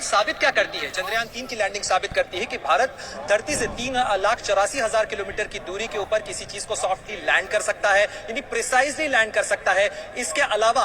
साबित क्या करती है? चंद्रयान 3 की लैंडिंग साबित करती है कि भारत धरती से 3,84,000 किलोमीटर की दूरी के ऊपर किसी चीज को सॉफ्टली लैंड कर सकता है, यानी प्रिसाइजली लैंड कर सकता है। इसके अलावा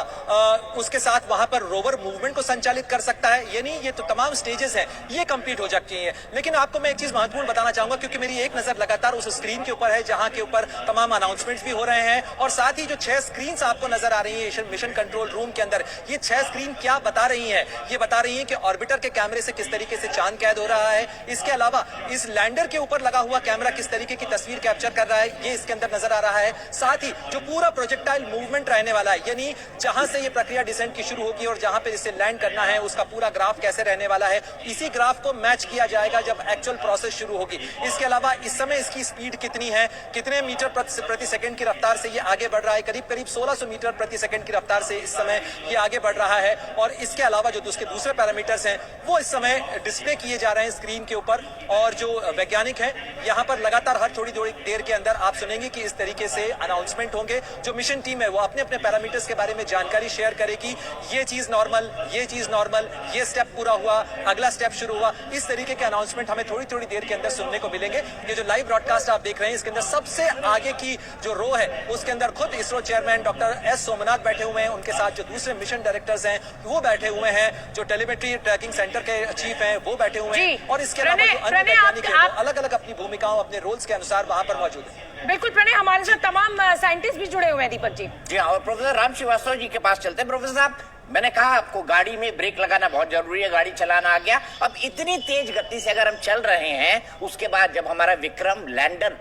उसके साथ वहां पर रोवर मूवमेंट को संचालित कर सकता है, यानी ये तो तमाम स्टेजेस हैं, ये कंप्लीट हो जाती हैं। लेकिन आपको मैं एक चीज महत्वपूर्ण बताना चाहूंगा, क्योंकि मेरी एक नजर लगातार उस स्क्रीन के ऊपर है जहां के ऊपर तमाम अनाउंसमेंट्स भी हो रहे हैं, और साथ ही जो 6 स्क्रीन आपको नजर आ रही है मिशन कंट्रोल रूम के अंदर, ये 6 स्क्रीन क्या बता रही है? ये बता रही है कि ऑर्बिटर के कैमरे से किस तरीके से चांद कैद हो रहा है। इसके अलावा इस लैंडर के ऊपर लगा हुआ कैमरा किस तरीके की तस्वीर कैप्चर कर रहा है, ये इसके अंदर नजर आ रहा है। साथ ही जो पूरा प्रोजेक्टाइल मूवमेंट रहने वाला है, यानी जहां से ये प्रक्रिया डिसेंट की शुरू होगी और जहां पे इसे लैंड करना है, उसका पूरा ग्राफ कैसे रहने वाला है, इसी ग्राफ को मैच किया जाएगा जब एक्चुअल प्रोसेस शुरू होगी। इसके अलावा इस समय इसकी स्पीड कितनी है, कितने मीटर प्रति सेकंड की रफ्तार से ये आगे बढ़ रहा है, करीब 1600 मीटर प्रति सेकंड की रफ्तार से इस समय ये आगे बढ़ रहा है। और इसके अलावा जो उसके दूसरे पैरामीटर्स हैं वो इस समय डिस्प्ले किए जा रहे हैं स्क्रीन के ऊपर। और जो वैज्ञानिक हैं यहाँ पर लगातार हर थोड़ी देर के अंदर आप सुनेंगे कि इस तरीके से अनाउंसमेंट होंगे। जो मिशन टीम है वो अपने अपने पैरामीटर्स के बारे में जानकारी शेयर करेगी, ये चीज नॉर्मल, ये चीज नॉर्मल, ये स्टेप पूरा हुआ, अगला स्टेप शुरू हुआ। इस तरीके के अनाउंसमेंट हमें थोड़ी देर के अंदर सुनने को मिलेंगे। ये जो लाइव ब्रॉडकास्ट आप देख रहे हैं, इसके अंदर सबसे आगे की जो रो है उसके अंदर खुद ISRO chairman doctor S Somnath बैठे हुए हैं, उनके साथ जो दूसरे मिशन डायरेक्टर्स हैं वो बैठे हुए हैं, जो टेलीमेट्री ट्रैकिंग सेंटर के चीफ हैं वो बैठे हुए हैं, और इसके अलावा जो अन्य वैज्ञानिक हैं वो अलग अलग अपनी भूमिकाओं, अपने रोल्स के अनुसार वहां पर मौजूद है। बिल्कुल प्रणय, हमारे साथ तमाम साइंटिस्ट भी जुड़े हुए हैं दीपक जी। जी हाँ, और प्रोफेसर राम श्रीवास्तव जी के पास चलते हैं। प्रोफेसर साहब, मैंने कहा आपको गाड़ी में ब्रेक लगाना बहुत जरूरी है, गाड़ी चलाना आ गया। अब इतनी तेज गति से अगर हम चल रहे हैं, उसके बाद जब हमारा विक्रम लैंडर,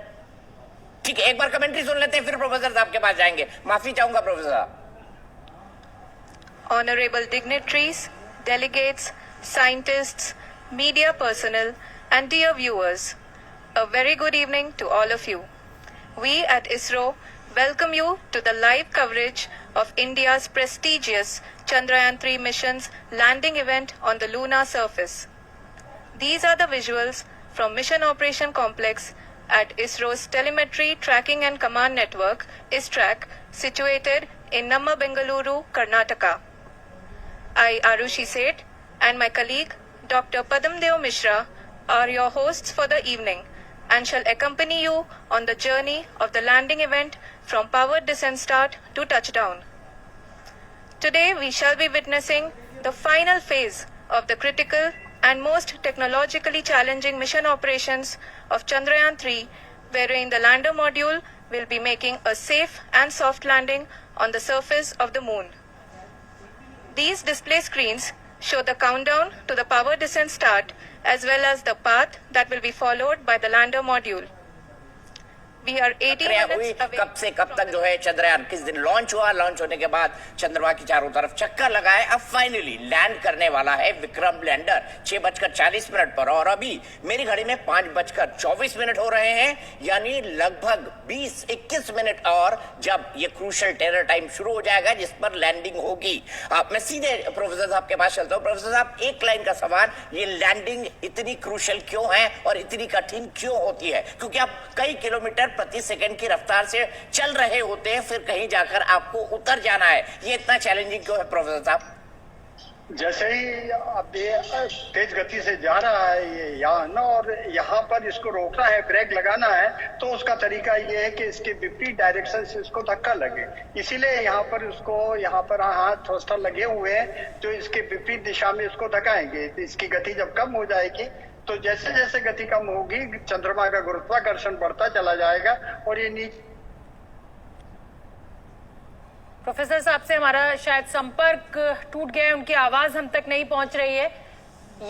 ठीक है, एक बार कमेंट्री सुन लेते हैं, फिर प्रोफेसर साहब के पास जाएंगे। माफी चाहूंगा प्रोफेसर साहब। Honorable dignitaries, delegates, scientists, media personnel, and dear viewers, a very good evening to all of you. We at ISRO welcome you to the live coverage of India's prestigious Chandrayaan-3 mission's landing event on the lunar surface. These are the visuals from Mission Operation Complex at ISRO's Telemetry Tracking and Command Network, ISTRAC, situated in Namma, Bengaluru, Karnataka. I, Arushi Seth, and my colleague, Dr. Padamdeo Mishra, are your hosts for the evening and shall accompany you on the journey of the landing event from powered descent start to touchdown. Today, we shall be witnessing the final phase of the critical and most technologically challenging mission operations of Chandrayaan-3, wherein the lander module will be making a safe and soft landing on the surface of the moon. These display screens show the countdown to the power descent start as well as the path that will be followed by the lander module. We are 80 minutes away. कब से कब तक जो है चंद्रयान किस दिन launch हुआ, launch होने के बाद चंद्रमा की चारों तरफ चक्कर लगाए, अब फाइनली लैंड करने वाला है विक्रम लैंडर 6:40 पर। और अभी मेरी घड़ी में 5:24 हो रहे हैं, यानी लगभग 20-21 मिनट और जब ये क्रूशल टेरर टाइम शुरू हो जाएगा जिस पर लैंडिंग होगी। मैं सीधे प्रोफेसर साहब के पास चलता हूँ। प्रोफेसर साहब, एक लाइन का सवाल, ये लैंडिंग इतनी क्रूशल क्यों है और इतनी कठिन क्यों होती है? क्योंकि आप कई किलोमीटर प्रति सेकंड की रफ्तार से चल रहे होते हैं, फिर कहीं जाकर आपको उतर जाना है, ये इतना चैलेंजिंग क्यों है प्रोफेसर साहब? जैसे ही अब ये तेज गति से जा रहा है ये यान, और यहाँ पर इसको रोकना है, ब्रेक लगाना है, तो उसका तरीका ये है कि इसके विपरीत डायरेक्शन से इसको धक्का लगे। इसीलिए यहाँ पर उसको, यहाँ पर हाथ थ्रस्टर लगे हुए हैं जो इसके विपरीत दिशा में इसको धकाएंगे। इसकी गति जब कम हो जाएगी तो जैसे जैसे गति कम होगी चंद्रमा का गुरुत्वाकर्षण बढ़ता चला जाएगा और ये नीचे। प्रोफेसर साहब से हमारा शायद संपर्क टूट गया है, उनकी आवाज हम तक नहीं पहुंच रही है।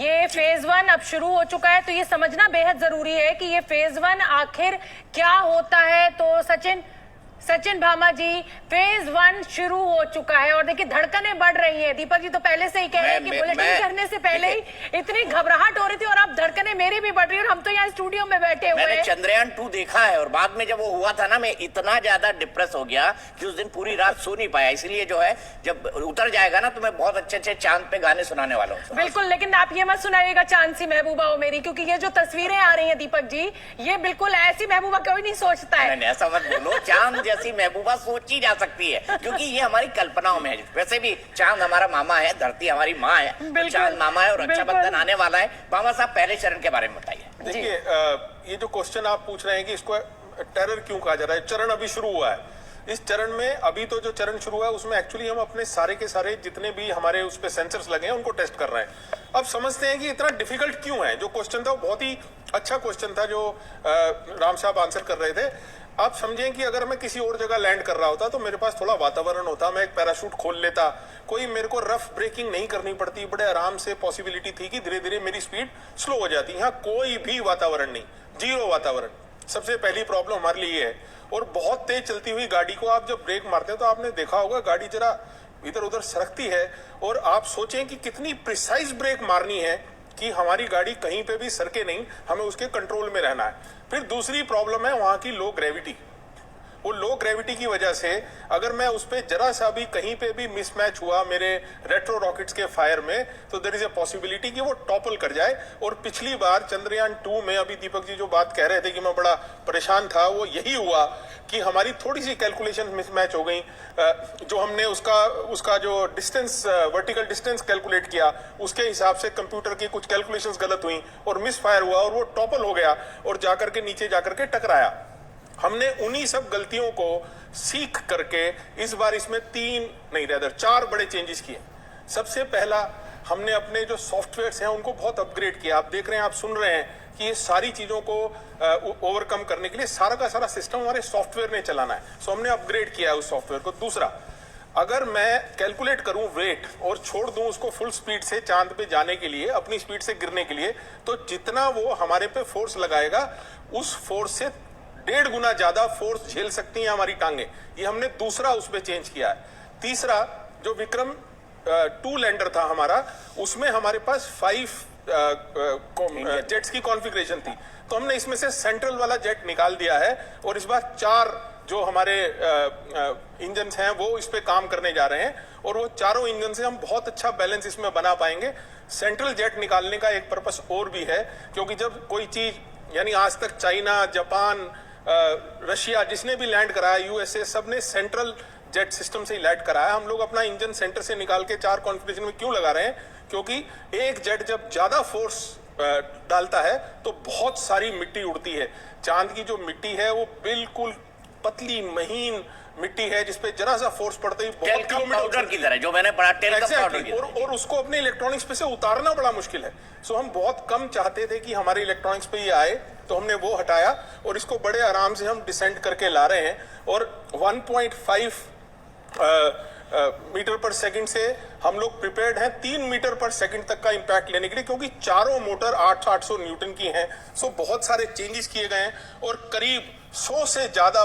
ये फेज 1 अब शुरू हो चुका है, तो ये समझना बेहद जरूरी है कि ये फेज 1 आखिर क्या होता है। तो सचिन भामा जी, फेज 1 शुरू हो चुका है और देखिए धड़कनें बढ़ रही हैं। दीपक जी तो पहले से ही कह रहे हैं कि बुलेटिन करने से पहले ही इतनी घबराहट हो रही थी और अब धड़कनें मेरी भी बढ़ रही है और हम तो यहाँ स्टूडियो में बैठे हुए हैं। मैंने चंद्रयान 2 देखा है और बाद में जब वो हुआ था ना, मैं इतना ज्यादा डिप्रेस हो गया कि उस दिन पूरी रात सो नहीं पाया। इसलिए जो है जब उतर जाएगा ना तो मैं बहुत अच्छे चांद पे गाने सुनाने वाला हूँ। बिल्कुल, लेकिन आप ये मत सुनाइएगा चांद सी महबूबा हो मेरी, क्योंकि ये जो तस्वीरें आ रही है दीपक जी, ये बिल्कुल ऐसी महबूबा कोई नहीं सोचता है। ऐसा मत बोलो, चांद जैसी महबूबा सोची जा सकती है, क्योंकि ये हमारी कल्पनाओं में है। वैसे भी चांद हमारा मामा है, धरती हमारी माँ है, तो चांद मामा है और रक्षाबंधन आने वाला है। मामा साहब पहले चरण के बारे में बताइए। देखिए, ये जो क्वेश्चन आप पूछ रहे हैं कि इसको टेरर क्यों कहा जा रहा है, चरण अभी शुरू हुआ है। इस चरण में अभी तो जो चरण शुरू हुआ है उसमें एक्चुअली हम अपने सारे के सारे जितने भी हमारे उस पे सेंसर्स लगे हैं उनको टेस्ट कर रहे हैं। अब समझते हैं कि इतना डिफिकल्ट क्यों है। जो क्वेश्चन था वो बहुत ही अच्छा क्वेश्चन था जो राम साहब आंसर कर रहे थे। आप समझें कि अगर मैं किसी और जगह लैंड कर रहा होता तो मेरे पास थोड़ा वातावरण होता, मैं एक पैराशूट खोल लेता, कोई मेरे को रफ ब्रेकिंग नहीं करनी पड़ती, बड़े आराम से पॉसिबिलिटी थी कि धीरे धीरे मेरी स्पीड स्लो हो जाती। यहाँ कोई भी वातावरण नहीं, जीरो वातावरण। सबसे पहली प्रॉब्लम हमारे लिए है। और बहुत तेज चलती हुई गाड़ी को आप जब ब्रेक मारते हैं तो आपने देखा होगा गाड़ी जरा इधर उधर सरकती है, और आप सोचें कि कितनी प्रिसाइज ब्रेक मारनी है कि हमारी गाड़ी कहीं पे भी सरके नहीं, हमें उसके कंट्रोल में रहना है। फिर दूसरी प्रॉब्लम है वहां की लो ग्रेविटी। वो लो ग्रेविटी की वजह से अगर मैं उस पर जरा सा भी कहीं पे भी मिसमैच हुआ मेरे रेट्रो रॉकेट्स के फायर में, तो देयर इज अ पॉसिबिलिटी कि वो टॉपल कर जाए। और पिछली बार चंद्रयान 2 में अभी दीपक जी जो बात कह रहे थे कि मैं बड़ा परेशान था, वो यही हुआ कि हमारी थोड़ी सी कैलकुलेशन मिसमैच हो गई। जो हमने उसका जो डिस्टेंस, वर्टिकल डिस्टेंस कैलकुलेट किया, उसके हिसाब से कंप्यूटर की कुछ कैलकुलेशंस गलत हुई और मिस फायर हुआ और वो टॉपल हो गया और जाकर के नीचे जाकर के टकराया। हमने उन्हीं सब गलतियों को सीख करके इस बार इसमें 4 बड़े चेंजेस किए। सबसे पहला, हमने अपने जो सॉफ्टवेयर्स हैं उनको बहुत अपग्रेड किया। आप देख रहे हैं, आप सुन रहे हैं कि ये सारी चीजों को ओवरकम करने के लिए सारा का सारा सिस्टम हमारे सॉफ्टवेयर ने चलाना है। सो हमने अपग्रेड किया है उस सॉफ्टवेयर को। दूसरा, अगर मैं कैलकुलेट करूं वेट और छोड़ दूं उसको फुल स्पीड से चांद पे जाने के लिए, अपनी स्पीड से गिरने के लिए, तो जितना वो हमारे पे फोर्स लगाएगा उस फोर्स से 1.5 गुना ज्यादा फोर्स झेल सकती हैं हमारी टांगे। ये हमने दूसरा उस पे चेंज किया है। तीसरा, जो विक्रम 2 लैंडर था हमारा, उसमें हमारे पास 5 जेट्स की कॉन्फ़िगरेशन थी, तो हमने इसमें से सेंट्रल वाला जेट निकाल दिया है और इस बार 4 जो हमारे इंजन हैं वो इस पे काम करने जा रहे हैं और वो चारों इंजन से हम बहुत अच्छा बैलेंस इसमें बना पाएंगे। सेंट्रल जेट निकालने का एक पर्पस और भी है, क्योंकि जब कोई चीज, यानी आज तक चाइना, जापान, रशिया, जिसने भी लैंड कराया, यूएसए, सबने सेंट्रल जेट सिस्टम से ही लैंड कराया। हम लोग अपना इंजन सेंटर से निकाल के 4 कॉन्फ़िगरेशन में क्यों लगा रहे हैं? क्योंकि एक जेट जब ज्यादा फोर्स डालता है तो बहुत सारी मिट्टी उड़ती है। चांद की जो मिट्टी है वो बिल्कुल पतली महीन मिट्टी है जिसपे जरा सा फोर्स पड़ते ही बहुत किलोमीटर की तरह, जो मैंने पढ़ा टेलकम पाउडर की तरह। और उसको अपने इलेक्ट्रॉनिक्स पे से उतारना बड़ा मुश्किल है। सो हम बहुत कम चाहते थे कि हमारे इलेक्ट्रॉनिक्स पे ये आए, तो हमने वो हटाया और इसको बड़े आराम से हम डिसेंड करके ला रहे हैं। और 1.5 मीटर पर सेकंड से हम लोग प्रिपेयर्ड हैं 3 मीटर पर सेकंड तक का इंपैक्ट लेने के लिए, क्योंकि चारों मोटर 800 न्यूटन की हैं। सो बहुत सारे चेंजेस किए गए हैं और करीब 100 से ज्यादा